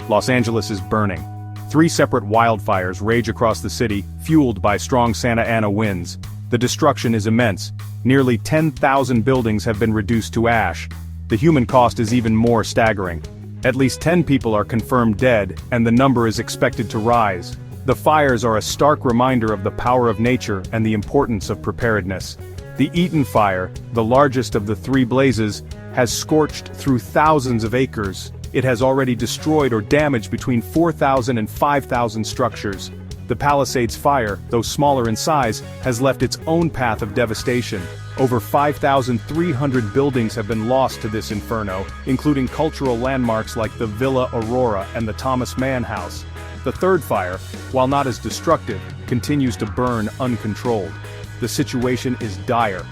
Los Angeles is burning. Three separate wildfires rage across the city, fueled by strong Santa Ana winds. The destruction is immense. Nearly 10,000 buildings have been reduced to ash. The human cost is even more staggering. At least 10 people are confirmed dead, and the number is expected to rise. The fires are a stark reminder of the power of nature and the importance of preparedness. The Eaton Fire, the largest of the three blazes, has scorched through thousands of acres. It has already destroyed or damaged between 4,000 and 5,000 structures. The Palisades Fire, though smaller in size, has left its own path of devastation. Over 5,300 buildings have been lost to this inferno, including cultural landmarks like the Villa Aurora and the Thomas Mann House. The third fire, while not as destructive, continues to burn uncontrolled. The situation is dire.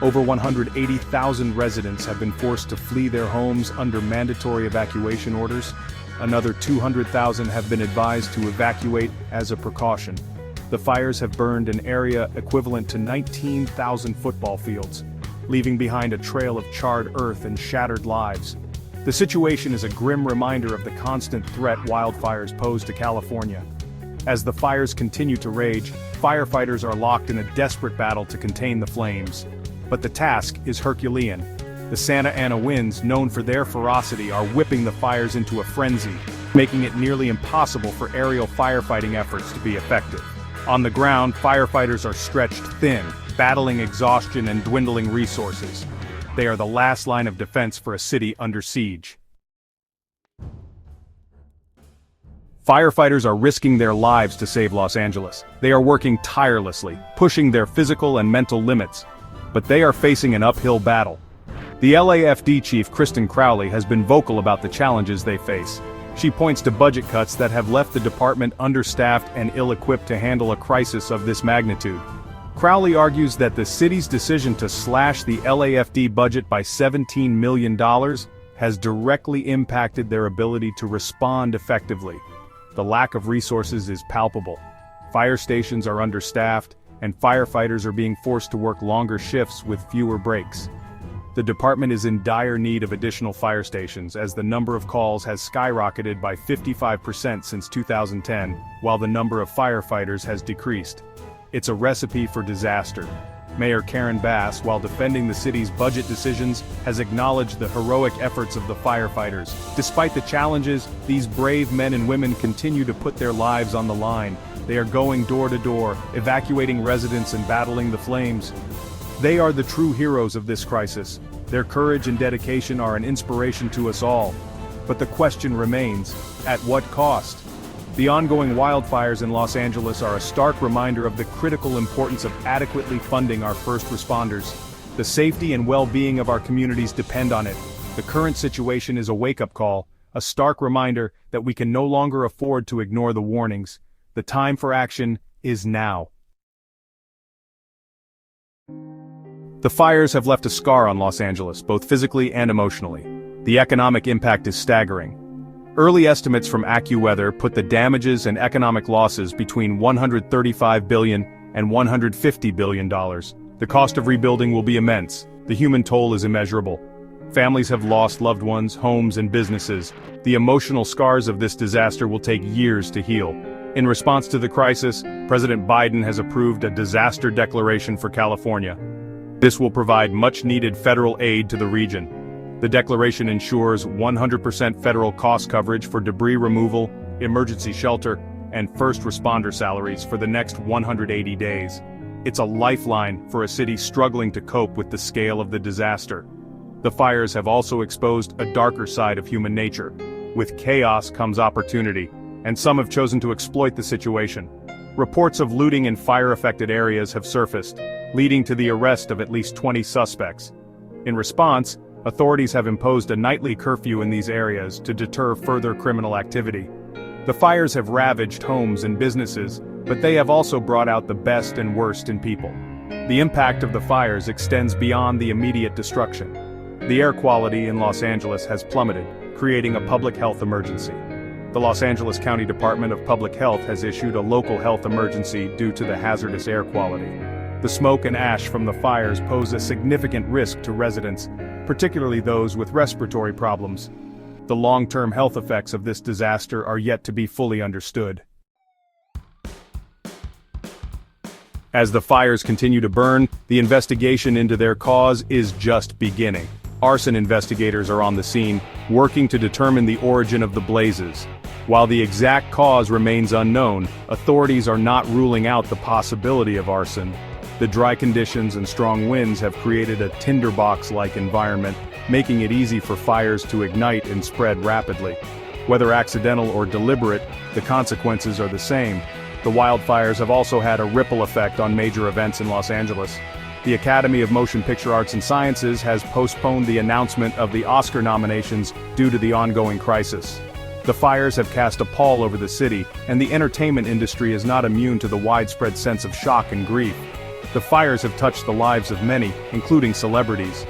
Over 180,000 residents have been forced to flee their homes under mandatory evacuation orders. Another 200,000 have been advised to evacuate as a precaution. The fires have burned an area equivalent to 19,000 football fields, leaving behind a trail of charred earth and shattered lives. The situation is a grim reminder of the constant threat wildfires pose to California. As the fires continue to rage, firefighters are locked in a desperate battle to contain the flames. But the task is Herculean. The Santa Ana winds, known for their ferocity, are whipping the fires into a frenzy, making it nearly impossible for aerial firefighting efforts to be effective. On the ground, firefighters are stretched thin, battling exhaustion and dwindling resources. They are the last line of defense for a city under siege. Firefighters are risking their lives to save Los Angeles. They are working tirelessly, pushing their physical and mental limits. But they are facing an uphill battle. The LAFD chief Kristen Crowley has been vocal about the challenges they face. She points to budget cuts that have left the department understaffed and ill-equipped to handle a crisis of this magnitude. Crowley argues that the city's decision to slash the LAFD budget by $17 million has directly impacted their ability to respond effectively. The lack of resources is palpable. Fire stations are understaffed, and firefighters are being forced to work longer shifts with fewer breaks. The department is in dire need of additional fire stations as the number of calls has skyrocketed by 55% since 2010, while the number of firefighters has decreased. It's a recipe for disaster. Mayor Karen Bass, while defending the city's budget decisions, has acknowledged the heroic efforts of the firefighters. Despite the challenges, these brave men and women continue to put their lives on the line. They are going door to door, evacuating residents and battling the flames. They are the true heroes of this crisis. Their courage and dedication are an inspiration to us all. But the question remains, at what cost? The ongoing wildfires in Los Angeles are a stark reminder of the critical importance of adequately funding our first responders. The safety and well-being of our communities depend on it. The current situation is a wake-up call, a stark reminder that we can no longer afford to ignore the warnings. The time for action is now. The fires have left a scar on Los Angeles, both physically and emotionally. The economic impact is staggering. Early estimates from AccuWeather put the damages and economic losses between $135 billion and $150 billion. The cost of rebuilding will be immense. The human toll is immeasurable. Families have lost loved ones, homes, and businesses. The emotional scars of this disaster will take years to heal. In response to the crisis, President Biden has approved a disaster declaration for California. This will provide much-needed federal aid to the region. The declaration ensures 100% federal cost coverage for debris removal, emergency shelter, and first responder salaries for the next 180 days. It's a lifeline for a city struggling to cope with the scale of the disaster. The fires have also exposed a darker side of human nature. With chaos comes opportunity, and some have chosen to exploit the situation. Reports of looting in fire-affected areas have surfaced, leading to the arrest of at least 20 suspects. In response, authorities have imposed a nightly curfew in these areas to deter further criminal activity. The fires have ravaged homes and businesses, but they have also brought out the best and worst in people. The impact of the fires extends beyond the immediate destruction. The air quality in Los Angeles has plummeted, creating a public health emergency. The Los Angeles County Department of Public Health has issued a local health emergency due to the hazardous air quality. The smoke and ash from the fires pose a significant risk to residents, particularly those with respiratory problems. The long-term health effects of this disaster are yet to be fully understood. As the fires continue to burn, the investigation into their cause is just beginning. Arson investigators are on the scene, working to determine the origin of the blazes. While the exact cause remains unknown, authorities are not ruling out the possibility of arson. The dry conditions and strong winds have created a tinderbox-like environment, making it easy for fires to ignite and spread rapidly. Whether accidental or deliberate, the consequences are the same. The wildfires have also had a ripple effect on major events in Los Angeles. The Academy of Motion Picture Arts and Sciences has postponed the announcement of the Oscar nominations due to the ongoing crisis. The fires have cast a pall over the city, and the entertainment industry is not immune to the widespread sense of shock and grief. The fires have touched the lives of many, including celebrities.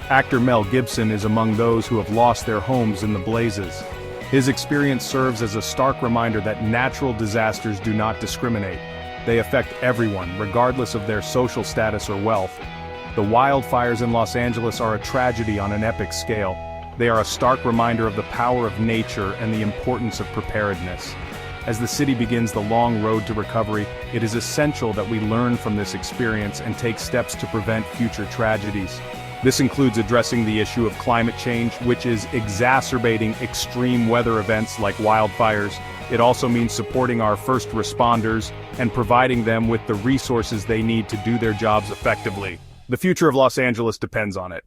Actor Mel Gibson is among those who have lost their homes in the blazes. His experience serves as a stark reminder that natural disasters do not discriminate. They affect everyone, regardless of their social status or wealth. The wildfires in Los Angeles are a tragedy on an epic scale. They are a stark reminder of the power of nature and the importance of preparedness. As the city begins the long road to recovery, it is essential that we learn from this experience and take steps to prevent future tragedies. This includes addressing the issue of climate change, which is exacerbating extreme weather events like wildfires. It also means supporting our first responders and providing them with the resources they need to do their jobs effectively. The future of Los Angeles depends on it.